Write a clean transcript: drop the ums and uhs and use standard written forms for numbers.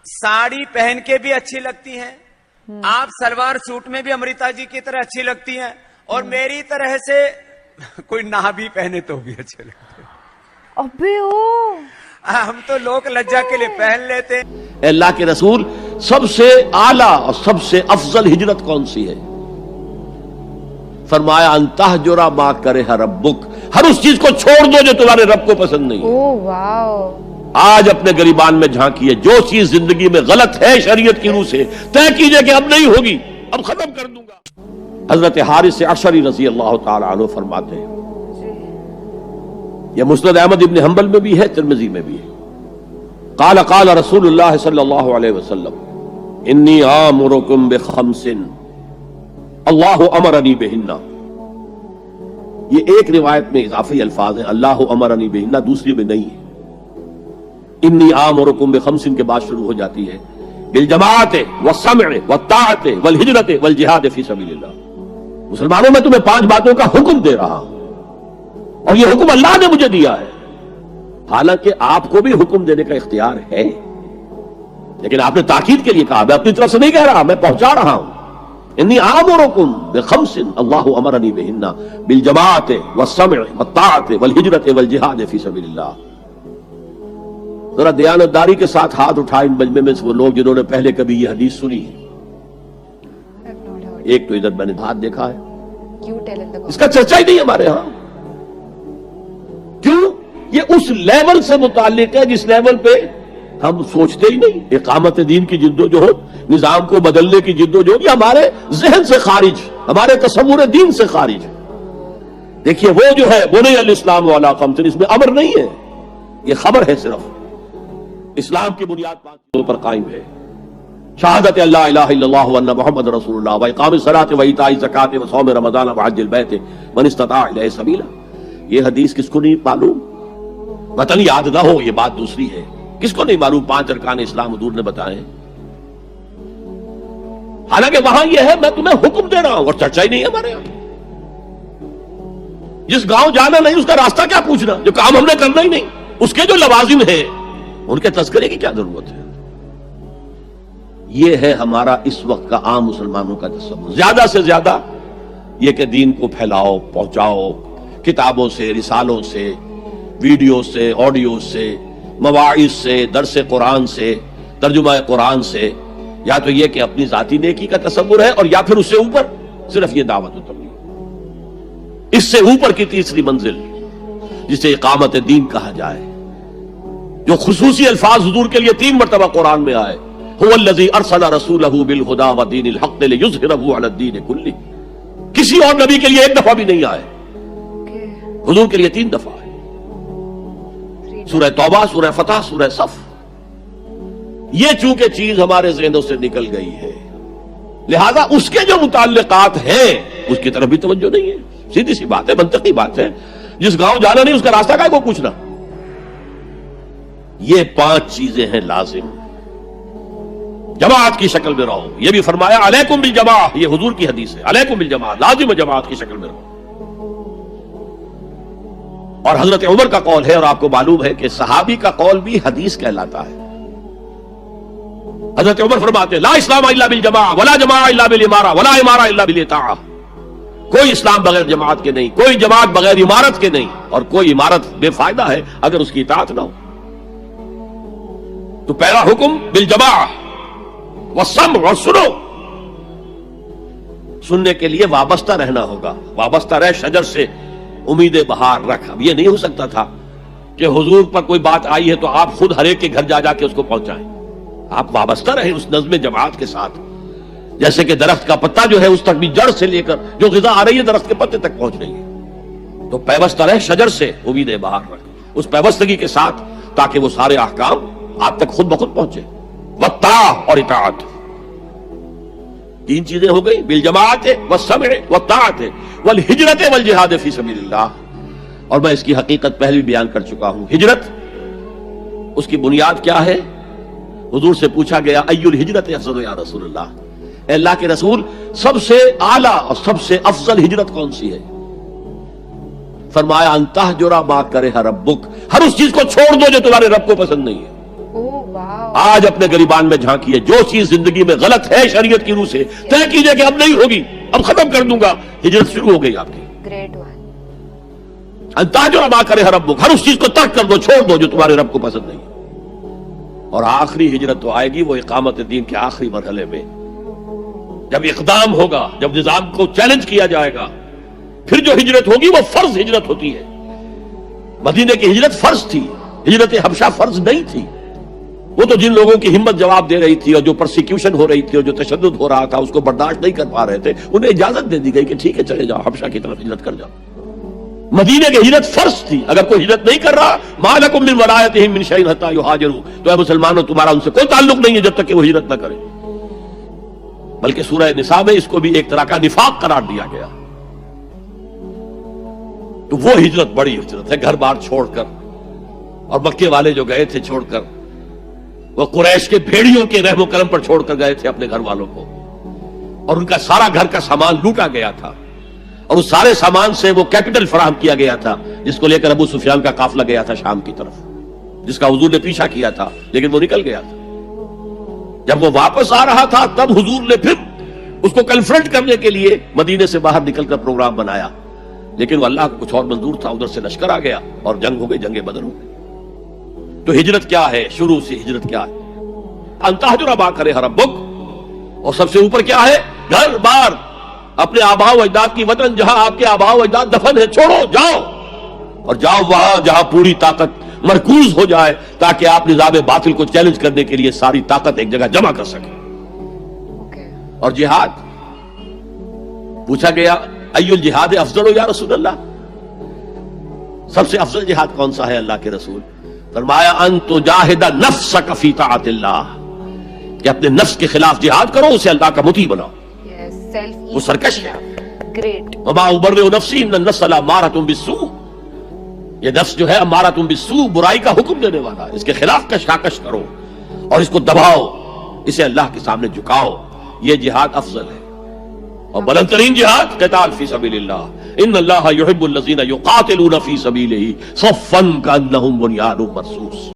साड़ी पहन के भी अच्छी लगती हैं, आप सलवार सूट में भी अमृता जी की तरह अच्छी लगती हैं, और मेरी तरह से कोई ना भी पहने तो भी अच्छे लगते हैं। अबे ओ हम तो लोक लज्जा के लिए पहन लेते हैं। अल्लाह के रसूल, सबसे आला और सबसे अफजल हिजरत कौन सी है? फरमाया अंतहजुरा मा करे रब्बुक, हर उस चीज को छोड़ दो जो तुम्हारे रब को पसंद नहीं है। Oh wow. आज अपने गरीबान में झांकिए, जो चीज जिंदगी में गलत है शरीयत की रूह से तय कीजिए कि अब नहीं होगी, अब खत्म कर दूंगा। हजरत हारिस अशरी रजी अल्लाह तआला अन्हु फरमाते हैं, यह मुस्नद अहमद इब्न हंबल में भी है, तिरमिजी में भी है, काला काला रसूलुल्लाह सल्लल्लाहु अलैहि वसल्लम इन्नी आमुरुकुम बिखम्सिन अल्लाहु अमरनी बिहिन्ना। ये एक रिवायत में इजाफी अल्फाज है, अल्लाहु अमरनी बिहिन्ना, दूसरी में नहीं है। इन्नी आमुरुकुम बिखम्सिन के बाद शुरू हो जाती है बिल जमाअते व समअ व ताअते वल हिजरते वल जिहाद फी सबीलिल्लाह। मुसलमानों, में तुम्हें 5 बातों का हुक्म दे रहा हूं, और यह हुक्म अल्लाह ने मुझे दिया है। हालांकि आपको भी हुक्म देने का इख्तियार है, लेकिन आपने ताकीद के लिए कहा, मैं अपनी तरफ से नहीं कह रहा, मैं पहुंचा रहा हूं। इन्नी आमुरुकुम बिखम्सिन अल्लाहु अमरनी बिहिन्ना बिल जमाअते व समअ व ताअते वल हिजरते वल जिहाद फी सबीलिल्लाह। जरा दयानतदारी के साथ हाथ उठाए इन मजमे में से वो लोग जिन्होंने पहले कभी ये हदीस सुनी है। एक तो इधर मैंने हाथ देखा है, इसका चर्चा ही नहीं हमारे यहां। क्यों? ये उस लेवल से मुताल्लिक है जिस लेवल पे हम सोचते ही नहीं। इकामत दीन की जिद्दोजहद, निजाम को बदलने की जिद्दोजहद, ये हमारे जहन से खारिज, हमारे तसव्वुर दीन से खारिज है। देखिए वो जो है बुनी अल इस्लाम वाला खम्सिन, इसमें अमर नहीं है, ये खबर है। सिर्फ इस्लाम की बुनियाद 5 चीजों पर कायम है, शहादत अल्ला इलाहा इल्लल्लाह व अन्ना मुहम्मद रसूलुल्लाह व इकामिस सलात व इताई ज़कात व सौम रमज़ान व हज्जिल बैत मन इस्तता इलैहि सबीला। ये हदीस किसको नहीं मालूम? वतन याद ना हो, ये बात दूसरी है। किसको नहीं मालूम 5 अरकान इस्लाम हुजूर ने बताए? हालांकि वहां यह है मैं तुम्हें हुक्म दे रहा हूं, और चर्चा ही नहीं है हमारे यहां। जिस गांव जाना नहीं उसका रास्ता क्या पूछना, जो काम हमने करना ही नहीं, उसके जो लवाजिम है उनके तस्करे की क्या जरूरत है? यह है हमारा इस वक्त का आम मुसलमानों का तसव्वुर। ज्यादा से ज्यादा यह कि दीन को फैलाओ, पहुंचाओ, किताबों से, रिसालों से, वीडियो से, ऑडियो से, मवाइज से, दरसे कुरान से, तर्जुमा कुरान से, या तो यह कि अपनी जाती नेकी का तसव्वुर है, और या फिर उससे ऊपर सिर्फ यह दावत व तबलीग। इससे ऊपर की तीसरी मंजिल जिसे इकामत दीन कहा जाए, जो खुसूसी अल्फाज हुजूर के लिए 3 मरतबा कुरान में आए, हुवल्लज़ी अरसला रसूलहू बिल हुदा व दीनिल हक़ लियुज़हिरहू अला दीन कुल्ली। किसी और नबी के लिए 1 दफा भी नहीं आए, हुजूर के लिए 3 दफा है। सूरह तौबा, सूरह फतह, सूरह सफ। ये चूंकि चीज हमारे ज़हनों से निकल गई है, लिहाजा उसके जो मुताल्लिकात हैं उसकी तरफ भी तवज्जो नहीं है। सीधी सी बात है, मंतकी बात है। जिस गांव जाना नहीं उसका रास्ता काय को पूछना? ये 5 चीजें हैं लाजिम। जमात की शक्ल में रहो, यह भी फरमाया अलैकुम बिल जमाअह, ये हुजूर की हदीस है, अलैकुम बिल जमाअह, लाजिम जमात की शक्ल में रहो। और हजरत उमर का कौल है, और आपको मालूम है कि सहाबी का कौल भी हदीस कहलाता है। हजरत उमर फरमाते हैं ला इस्लाम इल्ला बिल जमाअह वला जमाअह इल्ला बिल इमारा वला इमारा इल्ला बिल इताअह। कोई इस्लाम बगैर जमात के नहीं, कोई जमात बगैर इमारत के नहीं, और कोई इमारत बेफायदा है अगर उसकी इताअत ना हो। तो पहला हुक्म बिल जमाअह व सम, और सुनो। सुनने के लिए वाबस्ता रहना होगा, वाबस्ता रह शजर से उम्मीद बहार रख। अब यह नहीं हो सकता था कि हुजूर पर कोई बात आई है तो आप खुद हर एक के घर जा जाके उसको पहुंचाएं। आप वाबस्ता रहे उस नज़्म जमात के साथ, जैसे कि दरख्त का पत्ता जो है उस तक भी जड़ से लेकर जो ग़िज़ा आ रही है दरख्त के पत्ते तक पहुंच रही है। तो पैवस्ता रहे शजर से उम्मीद बहार रख, उस पैवस्तगी के साथ, ताकि वो सारे अहकाम आप तक खुद बखुद पहुंचे। वत्ता और इताअत, 3 चीजें हो गई, बिल जमाअत व समअ व ताअत वल हिजरत वल जिहाद फी सबीलिल्लाह। और मैं इसकी हकीकत पहले भी बयान कर चुका हूं। हिजरत, उसकी बुनियाद क्या है? हुजूर से पूछा गया अय्युल हिजरत अफ़ज़ल या रसूलल्लाह, अल्लाह के रसूल सबसे आला और सबसे अफजल हिजरत कौन सी है? फरमाया अंतहजुरा मा करे रब्बुक, हर उस चीज को छोड़ दो जो तुम्हारे रब को पसंद नहीं है। واو. آج اپنے گریبان میں جھانکیے، جو چیز زندگی میں غلط ہے شریعت کی روح سے طے کیجئے کہ اب نہیں ہوگی، اب ختم کر دوں گا، ہجرت شروع ہو گئی آپ کی. Great one. انتاجر ما کرے ربک، ہر اس چیز کو ترک کر دو، چھوڑ دو جو تمہارے رب کو پسند نہیں. اور آخری ہجرت تو آئے گی وہ اقامت دین کے آخری مرحلے میں، جب اقدام ہوگا، جب نظام کو چیلنج کیا جائے گا، پھر جو ہجرت ہوگی وہ فرض ہجرت ہوتی ہے. مدینے کی ہجرت فرض تھی، ہجرت حبشہ فرض نہیں تھی. وہ تو جن لوگوں کی ہمت جواب دے رہی تھی اور جو پرسیکیوشن ہو رہی تھی اور جو تشدد ہو رہا تھا اس کو برداشت نہیں کر پا رہے تھے، انہیں اجازت دے دی گئی کہ ٹھیک ہے چلے جاؤ، حبشہ کی طرف ہجرت کر جاؤ. مدینے کی ہجرت فرض تھی. اگر کوئی ہجرت نہیں کر رہا، ما لکم من ولایتہم من شیء حتی یہاجروا، تو اے مسلمانوں تمہارا ان سے کوئی تعلق نہیں ہے جب تک کہ وہ ہجرت نہ کرے. بلکہ سورہ نساء میں اس کو بھی ایک طرح کا نفاق قرار دیا گیا. تو وہ ہجرت بڑی ہجرت ہے، گھر بار چھوڑ کر. اور مکے والے جو گئے تھے چھوڑ کر، وہ قریش کے بھیڑیوں کے رحم و کرم پر چھوڑ کر گئے تھے اپنے گھر والوں کو، اور ان کا سارا گھر کا سامان لوٹا گیا تھا، اور اس سارے سامان سے وہ کیپٹل فراہم کیا گیا تھا جس کو لے کر ابو سفیان کا قافلہ گیا تھا شام کی طرف، جس کا حضور نے پیچھا کیا تھا لیکن وہ نکل گیا تھا. جب وہ واپس آ رہا تھا تب حضور نے پھر اس کو کنفرنٹ کرنے کے لیے مدینے سے باہر نکل کر پروگرام بنایا، لیکن وہ اللہ کو کچھ اور منظور تھا. ادھر سے لشکر آ گیا اور جنگ ہو گئی، جنگ بدر ہو گئی. تو ہجرت کیا ہے؟ شروع سے ہجرت کیا ہے؟ انتہجر ما کرے ربک. اور سب سے اوپر کیا ہے؟ گھر بار، اپنے آباء و اجداد کی وطن، جہاں آپ کے آباء و اجداد دفن ہے، چھوڑو، جاؤ. اور جاؤ وہاں جہاں پوری طاقت مرکوز ہو جائے تاکہ آپ نظام باطل کو چیلنج کرنے کے لیے ساری طاقت ایک جگہ جمع کر سکیں. اور جہاد پوچھا گیا ای الجہاد افضل یا رسول اللہ، سب سے افضل جہاد کون سا ہے اللہ کے رسول؟ فرمایا ان تجاہد نفسک فی طاعت اللہ، کہ اپنے نفس کے خلاف جہاد کرو، اسے اللہ کا مطیع بناؤ. وہ سرکش ہے. گریٹ. وما ابرئ نفسی ان النفس لامارۃ بالسوء، یہ نفس جو ہے امارۃ بالسوء، برائی کا حکم دینے والا ہے. اس کے خلاف کشاکش کرو اور اس کو دباؤ، اسے اللہ کے سامنے جھکاؤ. یہ جہاد افضل ہے. اور بلند ترین جہاد قتال فی سبیل اللہ. ان اللہ یحب الذین یقاتلون فی سبیلہ صفا کانہم بنیان مرصوص.